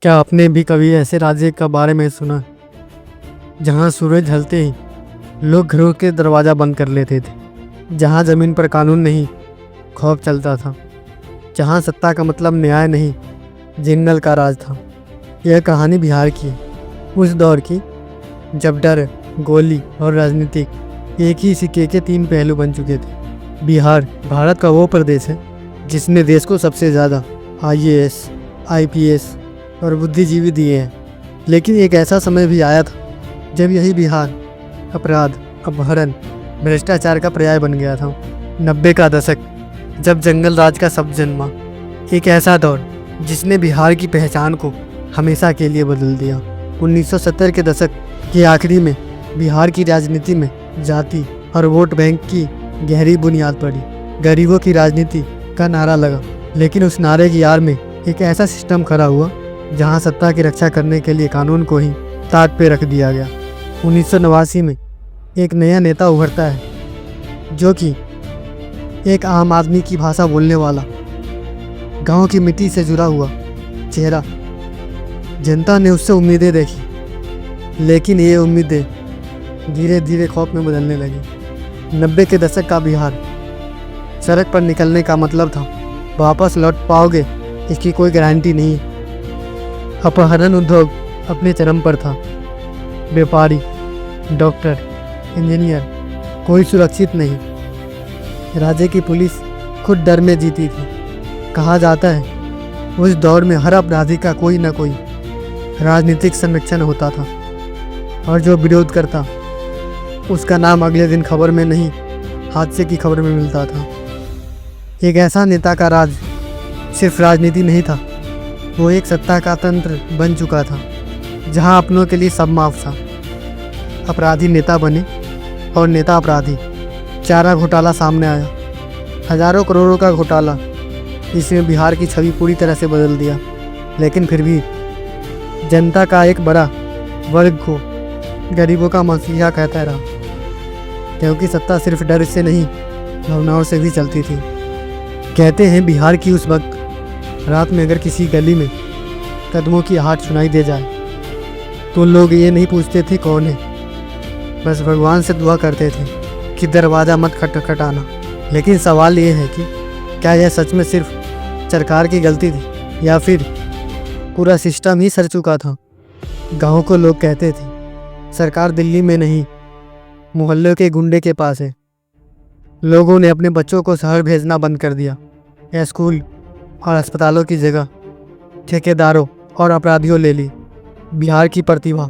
क्या आपने भी कभी ऐसे राज्य के बारे में सुना जहां सूरज ढलते ही लोग घरों के दरवाज़ा बंद कर लेते थे, जहां ज़मीन पर कानून नहीं खौफ चलता था, जहां सत्ता का मतलब न्याय नहीं जंगल का राज था। यह कहानी बिहार की है, उस दौर की जब डर, गोली और राजनीतिक एक ही सिक्के के तीन पहलू बन चुके थे। बिहार भारत का वो प्रदेश है जिसने देश को सबसे ज़्यादा IAS, IPS और बुद्धिजीवी दिए हैं, लेकिन एक ऐसा समय भी आया था जब यही बिहार अपराध, अपहरण, भ्रष्टाचार का पर्याय बन गया था। 90 का दशक, जब जंगल राज का शब्द जन्मा, एक ऐसा दौर जिसने बिहार की पहचान को हमेशा के लिए बदल दिया। 1970 के दशक के आखिरी में बिहार की राजनीति में जाति और वोट बैंक की गहरी बुनियाद पड़ी। गरीबों की राजनीति का नारा लगा, लेकिन उस नारे की आड़ में एक ऐसा सिस्टम खड़ा हुआ जहां सत्ता की रक्षा करने के लिए कानून को ही ताक पे रख दिया गया। 1989 में एक नया नेता उभरता है जो कि एक आम आदमी की भाषा बोलने वाला, गांव की मिट्टी से जुड़ा हुआ चेहरा। जनता ने उससे उम्मीदें देखी, लेकिन ये उम्मीदें धीरे धीरे खौफ में बदलने लगी। 90 के दशक का बिहार, सड़क पर निकलने का मतलब था वापस लौट पाओगे इसकी कोई गारंटी नहीं। अपहरण उद्योग अपने चरम पर था। व्यापारी, डॉक्टर, इंजीनियर, कोई सुरक्षित नहीं। राज्य की पुलिस खुद डर में जीती थी। कहा जाता है उस दौर में हर अपराधी का कोई न कोई राजनीतिक संरक्षण होता था, और जो विरोध करता उसका नाम अगले दिन खबर में नहीं, हादसे की खबर में मिलता था। एक ऐसा नेता का राज सिर्फ राजनीति नहीं था, वो एक सत्ता का तंत्र बन चुका था जहां अपनों के लिए सब माफ था। अपराधी नेता बने और नेता अपराधी। चारा घोटाला सामने आया, हजारों करोड़ों का घोटाला। इसमें बिहार की छवि पूरी तरह से बदल दिया, लेकिन फिर भी जनता का एक बड़ा वर्ग को गरीबों का मसीहा कहता रहा, क्योंकि सत्ता सिर्फ डर से नहीं भावनाओं से भी चलती थी। कहते हैं बिहार की उस वक्त रात में अगर किसी गली में कदमों की आहट सुनाई दे जाए तो लोग ये नहीं पूछते थे कौन है, बस भगवान से दुआ करते थे कि दरवाज़ा मत खटखटाना। लेकिन सवाल ये है कि क्या यह सच में सिर्फ सरकार की गलती थी या फिर पूरा सिस्टम ही सड़ चुका था। गाँव को लोग कहते थे सरकार दिल्ली में नहीं, मोहल्ले के गुंडे के पास है। लोगों ने अपने बच्चों को शहर भेजना बंद कर दिया या स्कूल और अस्पतालों की जगह ठेकेदारों और अपराधियों ले ली। बिहार की प्रतिभा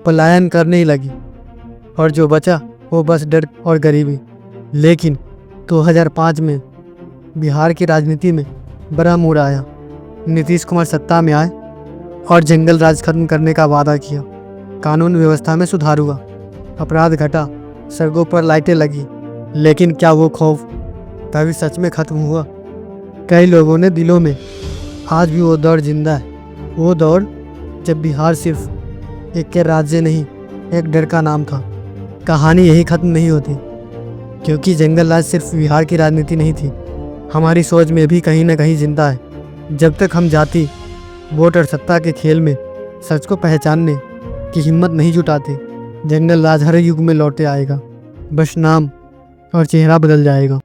पलायन करने ही लगी, और जो बचा वो बस डर और गरीबी। लेकिन 2005 में बिहार की राजनीति में बड़ा मोड़ आया। नीतीश कुमार सत्ता में आए और जंगल राज खत्म करने का वादा किया। कानून व्यवस्था में सुधार हुआ, अपराध घटा, सड़कों पर लाइटें लगी। लेकिन क्या वो खौफ कभी सच में खत्म हुआ? कई लोगों ने दिलों में आज भी वो दौर जिंदा है, वो दौर जब बिहार सिर्फ एक के राज्य नहीं, एक डर का नाम था। कहानी यही खत्म नहीं होती, क्योंकि जंगल राज सिर्फ बिहार की राजनीति नहीं थी, हमारी सोच में भी कहीं ना कहीं जिंदा है। जब तक हम जाति, वोट और सत्ता के खेल में सच को पहचानने की हिम्मत नहीं जुटाते, जंगल राज हर युग में लौटे आएगा, बस नाम और चेहरा बदल जाएगा।